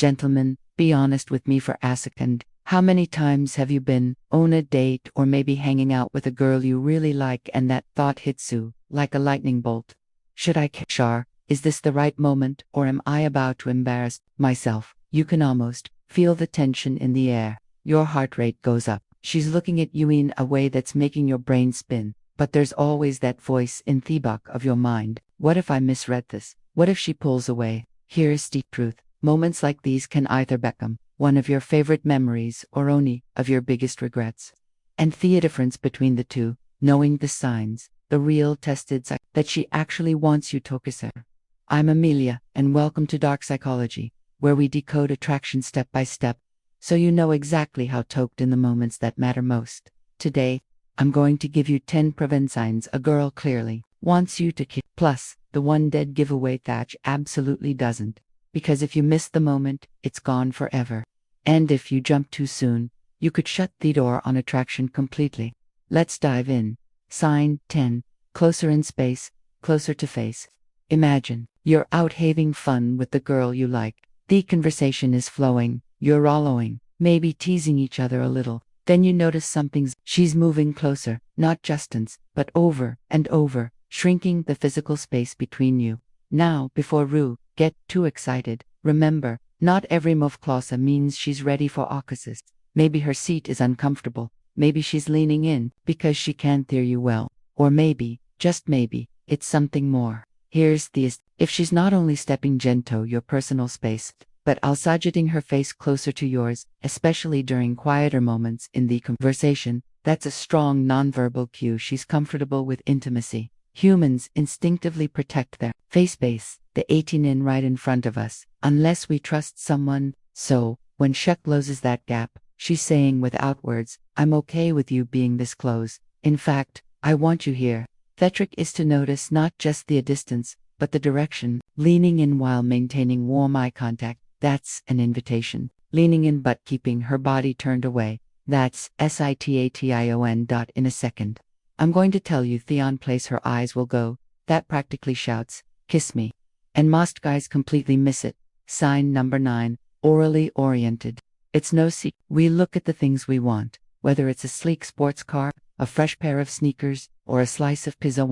Gentlemen, be honest with me for a second. How many times have you been on a date or maybe hanging out with a girl you really like and that thought hits you like a lightning bolt? Should I Shar, is this the right moment or am I about to embarrass myself? You can almost feel the tension in the air. Your heart rate goes up. She's looking at you in a way that's making your brain spin. But there's always that voice in the back of your mind. What if I misread this? What if she pulls away? Here's the truth. Moments like these can either become one of your favorite memories or only of your biggest regrets. And the difference between the two, knowing the signs, the real tested signs that she actually wants you to kiss her. I'm Amelia, and welcome to Dark Psychology, where we decode attraction step by step, so you know exactly how to act in the moments that matter most. Today, I'm going to give you 10 prevent signs a girl clearly wants you to kiss. Plus, the one dead giveaway that absolutely doesn't. Because if you miss the moment, it's gone forever. And if you jump too soon, you could shut the door on attraction completely. Let's dive in. Sign 10. Closer in space, closer to face. Imagine you're out having fun with the girl you like. The conversation is flowing, you're wallowing, maybe teasing each other a little. Then you notice she's moving closer, not distance, but over and over, shrinking the physical space between you. Now, before you get too excited, remember, not every move closer means she's ready for opposites. Maybe her seat is uncomfortable, maybe she's leaning in because she can't hear you well, or maybe, just maybe, it's something more. Here's the if she's not only stepping into your personal space, but also getting her face closer to yours, especially during quieter moments in the conversation, that's a strong nonverbal cue she's comfortable with intimacy. Humans instinctively protect their face space, the 18 in right in front of us, unless we trust someone. So, when she closes that gap, she's saying without words, I'm okay with you being this close. In fact, I want you here. The trick is to notice not just the distance, but the direction. Leaning in while maintaining warm eye contact, that's an invitation. Leaning in but keeping her body turned away, that's situation. In a second, I'm going to tell you Theon place her eyes will go, that practically shouts, kiss me. And most guys completely miss it. Sign number 9, orally oriented. It's no secret. We look at the things we want, whether it's a sleek sports car, a fresh pair of sneakers, or a slice of pizza.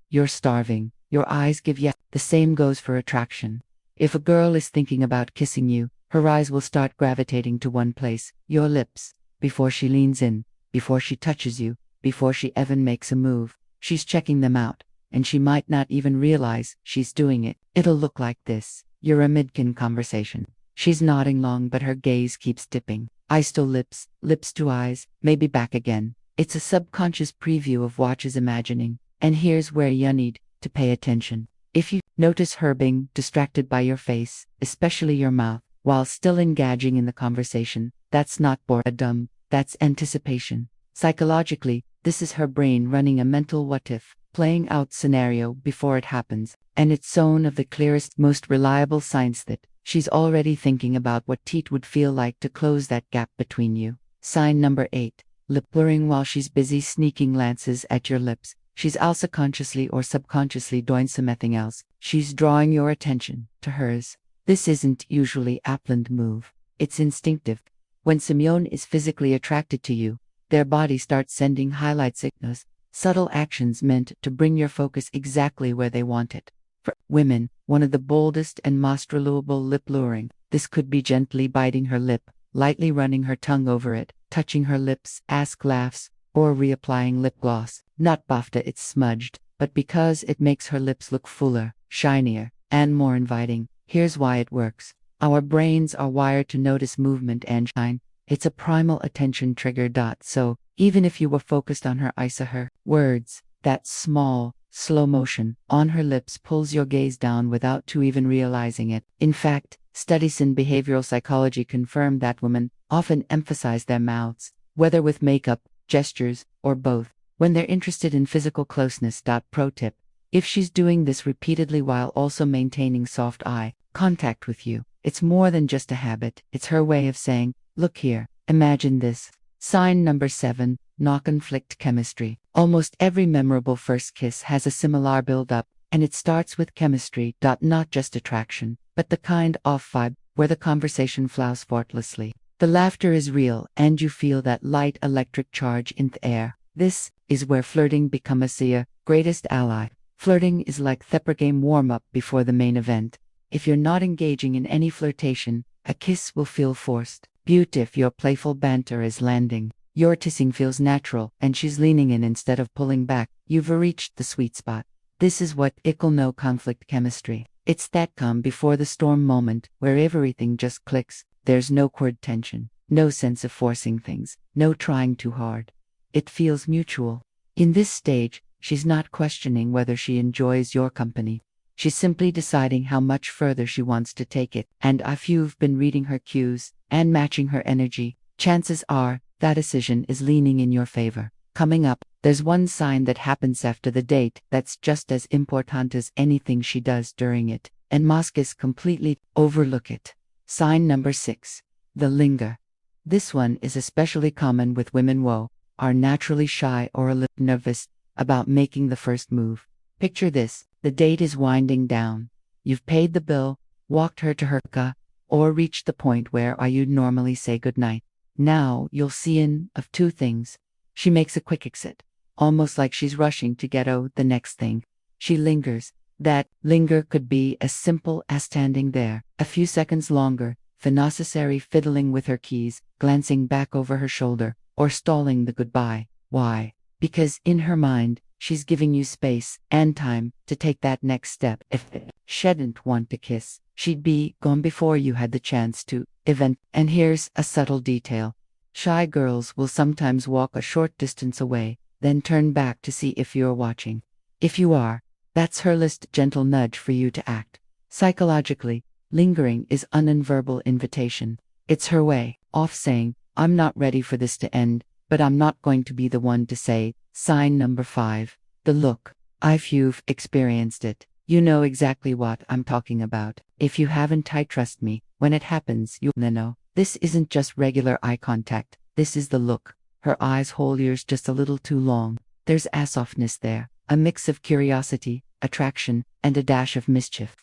You're starving. Your eyes give yes. The same goes for attraction. If a girl is thinking about kissing you, her eyes will start gravitating to one place, your lips. Before she leans in, before she touches you, before she even makes a move, she's checking them out, and she might not even realize she's doing it. It'll look like this. You're a mid-kin conversation. She's nodding long, but her gaze keeps dipping. Eyes to lips, lips to eyes, maybe back again. It's a subconscious preview of what she's imagining. And here's where you need to pay attention. If you notice her being distracted by your face, especially your mouth, while still engaging in the conversation, that's not boredom, that's anticipation. Psychologically, this is her brain running a mental what-if, playing out scenario before it happens, and it's one of the clearest, most reliable signs that she's already thinking about what it would feel like to close that gap between you. Sign number 8, lip blurring. While she's busy sneaking glances at your lips, she's also consciously or subconsciously doing something else. She's drawing your attention to hers. This isn't usually a planned move. It's instinctive. When someone is physically attracted to you, their body starts sending highlight signals, subtle actions meant to bring your focus exactly where they want it. For women, one of the boldest and most reliable lip luring. This could be gently biting her lip, lightly running her tongue over it, touching her lips, laughs, or reapplying lip gloss. Not BAFTA it's smudged, but because it makes her lips look fuller, shinier, and more inviting. Here's why it works. Our brains are wired to notice movement and shine. It's a primal attention trigger. So, even if you were focused on her eyes or her words, that small, slow motion on her lips pulls your gaze down without you even realizing it. In fact, studies in behavioral psychology confirm that women often emphasize their mouths, whether with makeup, gestures, or both, when they're interested in physical closeness. Pro tip: if she's doing this repeatedly while also maintaining soft eye contact with you, it's more than just a habit. It's her way of saying, look here, imagine this. Sign number 7, non-conflict chemistry. Almost every memorable first kiss has a similar build-up, and it starts with chemistry. Not just attraction, but the kind of vibe where the conversation flows effortlessly. The laughter is real, and you feel that light electric charge in the air. This is where flirting becomes your greatest ally. Flirting is like the game warm-up before the main event. If you're not engaging in any flirtation, a kiss will feel forced. But if your playful banter is landing, your kissing feels natural, and she's leaning in instead of pulling back, you've reached the sweet spot. This is what I call no conflict chemistry. It's that calm before the storm moment where everything just clicks. There's no awkward tension, no sense of forcing things, no trying too hard. It feels mutual. In this stage, she's not questioning whether she enjoys your company. She's simply deciding how much further she wants to take it. And if you've been reading her cues and matching her energy, chances are that decision is leaning in your favor. Coming up, there's one sign that happens after the date that's just as important as anything she does during it, and most completely overlook it. Sign number 6. The linger. This one is especially common with women who are naturally shy or a little nervous about making the first move. Picture this: the date is winding down. You've paid the bill, walked her to her car, or reached the point where you'd normally say goodnight. Now you'll see one of two things. She makes a quick exit, almost like she's rushing to get the next thing. She lingers. That linger could be as simple as standing there a few seconds longer, if necessary fiddling with her keys, glancing back over her shoulder, or stalling the goodbye. Why? Because in her mind, she's giving you space and time to take that next step. If she didn't want to kiss, she'd be gone before you had the chance to. And here's a subtle detail. Shy girls will sometimes walk a short distance away, then turn back to see if you're watching. If you are, that's her gentle nudge for you to act. Psychologically, lingering is an nonverbal invitation. It's her way of saying, I'm not ready for this to end, but I'm not going to be the one to say. Sign number 5. The look. If you've experienced it, you know exactly what I'm talking about. If you haven't, trust me, when it happens, you'll know. This isn't just regular eye contact. This is the look. Her eyes hold yours just a little too long. There's a softness there, a mix of curiosity, attraction, and a dash of mischief.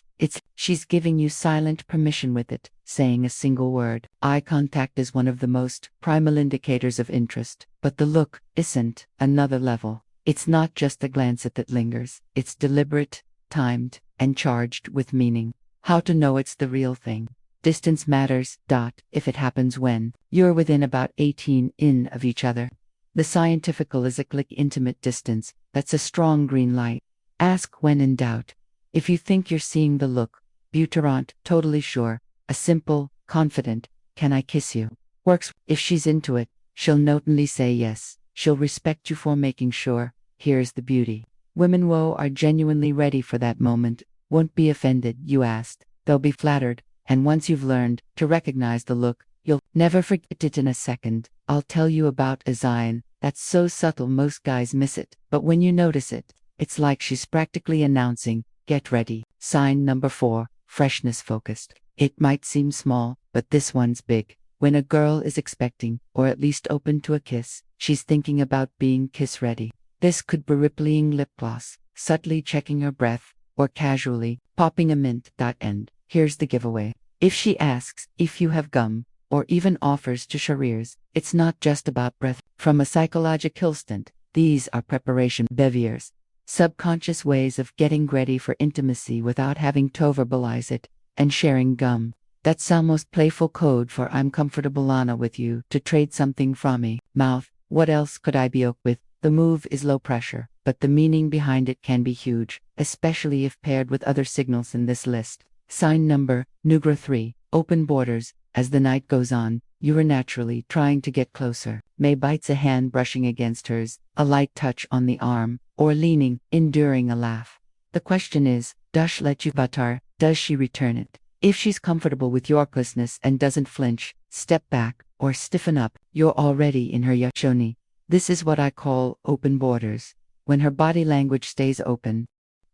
She's giving you silent permission with it, saying a single word. Eye contact is one of the most primal indicators of interest, but the look isn't. Another level. It's not just a glance that lingers. It's deliberate, timed, and charged with meaning. How to know it's the real thing? Distance matters. If it happens when you're within about 18 in of each other. The scientifical is a click intimate distance. That's a strong green light. Ask when in doubt. If you think you're seeing the look, but aren't totally sure, a simple, confident, "Can I kiss you?" works. If she's into it, she'll notably say yes. She'll respect you for making sure. Here's the beauty. Women who are genuinely ready for that moment won't be offended you asked. They'll be flattered, and once you've learned to recognize the look, you'll never forget it in a second. I'll tell you about a sign that's so subtle most guys miss it, but when you notice it, it's like she's practically announcing, get ready. Sign number 4, freshness focused. It might seem small, but this one's big. When a girl is expecting, or at least open to a kiss, she's thinking about being kiss ready. This could be rippling lip gloss, subtly checking her breath, or casually popping a mint. End. Here's the giveaway. If she asks if you have gum, or even offers to share ears, it's not just about breath. From a psychological instant, these are preparation behaviors. Subconscious ways of getting ready for intimacy without having to verbalize it, and sharing gum. That's almost playful code for I'm comfortable with you to trade something from me. Mouth, what else could I be with? The move is low pressure, but the meaning behind it can be huge, especially if paired with other signals in this list. Sign number, Nugra 3, open borders. As the night goes on, you are naturally trying to get closer. May bites a hand brushing against hers, a light touch on the arm, or leaning, enduring a laugh. The question is, does she let you butter? Does she return it? If she's comfortable with your closeness and doesn't flinch, step back, or stiffen up, you're already in her yachoni. This is what I call open borders. When her body language stays open,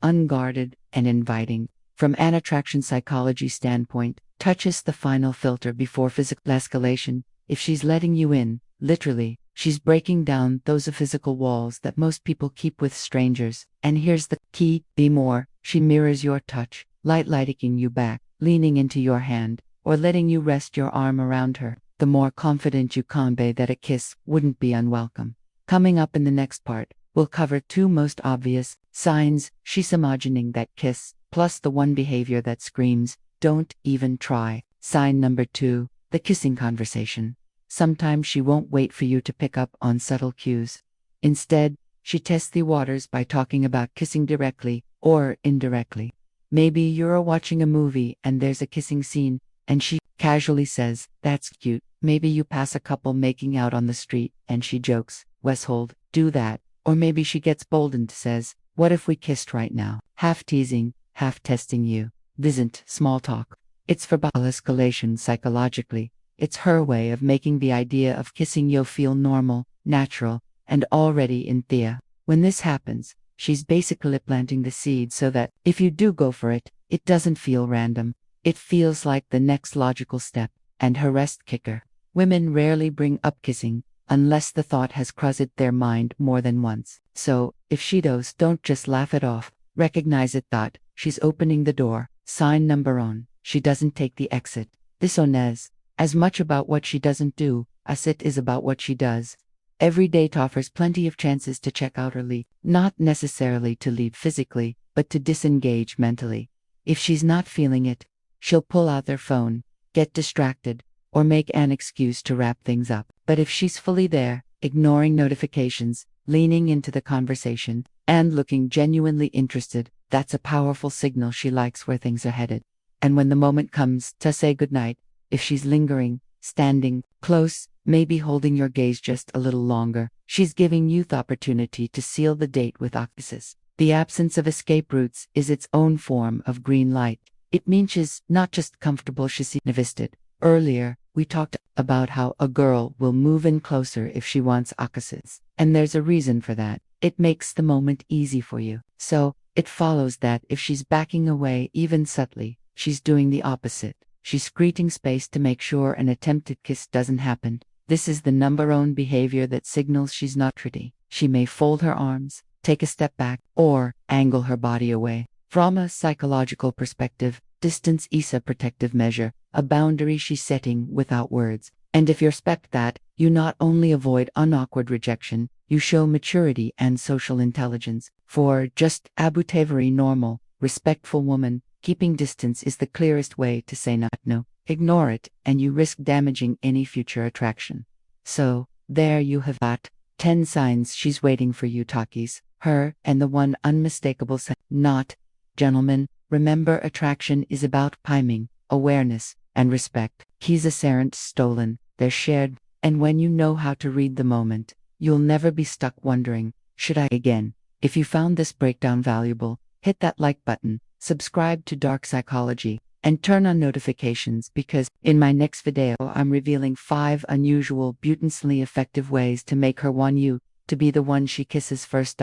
unguarded, and inviting. From an attraction psychology standpoint, touch is the final filter before physical escalation. If she's letting you in, literally, she's breaking down those physical walls that most people keep with strangers. And here's the key, be more. She mirrors your touch, lighting you back, leaning into your hand, or letting you rest your arm around her, the more confident you convey that a kiss wouldn't be unwelcome. Coming up in the next part, we'll cover two most obvious signs she's imagining that kiss, plus the one behavior that screams, "Don't even try." Sign number 2, the kissing conversation. Sometimes she won't wait for you to pick up on subtle cues. Instead, she tests the waters by talking about kissing directly or indirectly. Maybe you're watching a movie and there's a kissing scene, and she casually says, "That's cute." Maybe you pass a couple making out on the street, and she jokes, "Westhold, do that." Or maybe she gets bold and says, "What if we kissed right now?" Half teasing, half testing you. This isn't small talk. It's verbal escalation psychologically. It's her way of making the idea of kissing you feel normal, natural, and already in thea. When this happens, she's basically planting the seed so that, if you do go for it, it doesn't feel random. It feels like the next logical step, and her rest kicker. Women rarely bring up kissing, unless the thought has crossed their mind more than once. So, if she does, don't just laugh it off. Recognize it that she's opening the door. Sign number 1, she doesn't take the exit. This one is as much about what she doesn't do as it is about what she does. Every date offers plenty of chances to check out or leave, not necessarily to leave physically, but to disengage mentally. If she's not feeling it, she'll pull out their phone, get distracted, or make an excuse to wrap things up. But if she's fully there, ignoring notifications, leaning into the conversation, and looking genuinely interested, that's a powerful signal she likes where things are headed. And when the moment comes to say goodnight, if she's lingering, standing close, maybe holding your gaze just a little longer, she's giving you the opportunity to seal the date with a kiss. The absence of escape routes is its own form of green light. It means she's not just comfortable, she's invested. Earlier, we talked about how a girl will move in closer if she wants kisses. And there's a reason for that. It makes the moment easy for you. So, it follows that if she's backing away even subtly, she's doing the opposite. She's creating space to make sure an attempted kiss doesn't happen. This is the number one behavior that signals she's not ready. She may fold her arms, take a step back, or angle her body away. From a psychological perspective, distance is a protective measure, a boundary she's setting without words. And if you respect that, you not only avoid unawkward rejection, you show maturity and social intelligence. For just very normal, respectful woman, keeping distance is the clearest way to say no. Ignore it, and you risk damaging any future attraction. So, there you have that. 10 signs she's waiting for you, talkies. Her, and the one unmistakable sign. Not. Gentlemen, remember, attraction is about timing, awareness, and respect. Keys aren't stolen, they're shared, and when you know how to read the moment, you'll never be stuck wondering, should I again? If you found this breakdown valuable, hit that like button, subscribe to Dark Psychology, and turn on notifications, because in my next video I'm revealing 5 unusual, beautifully effective ways to make her want you to be the one she kisses first.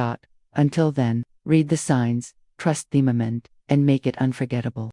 Until then, read the signs, trust the moment, and make it unforgettable.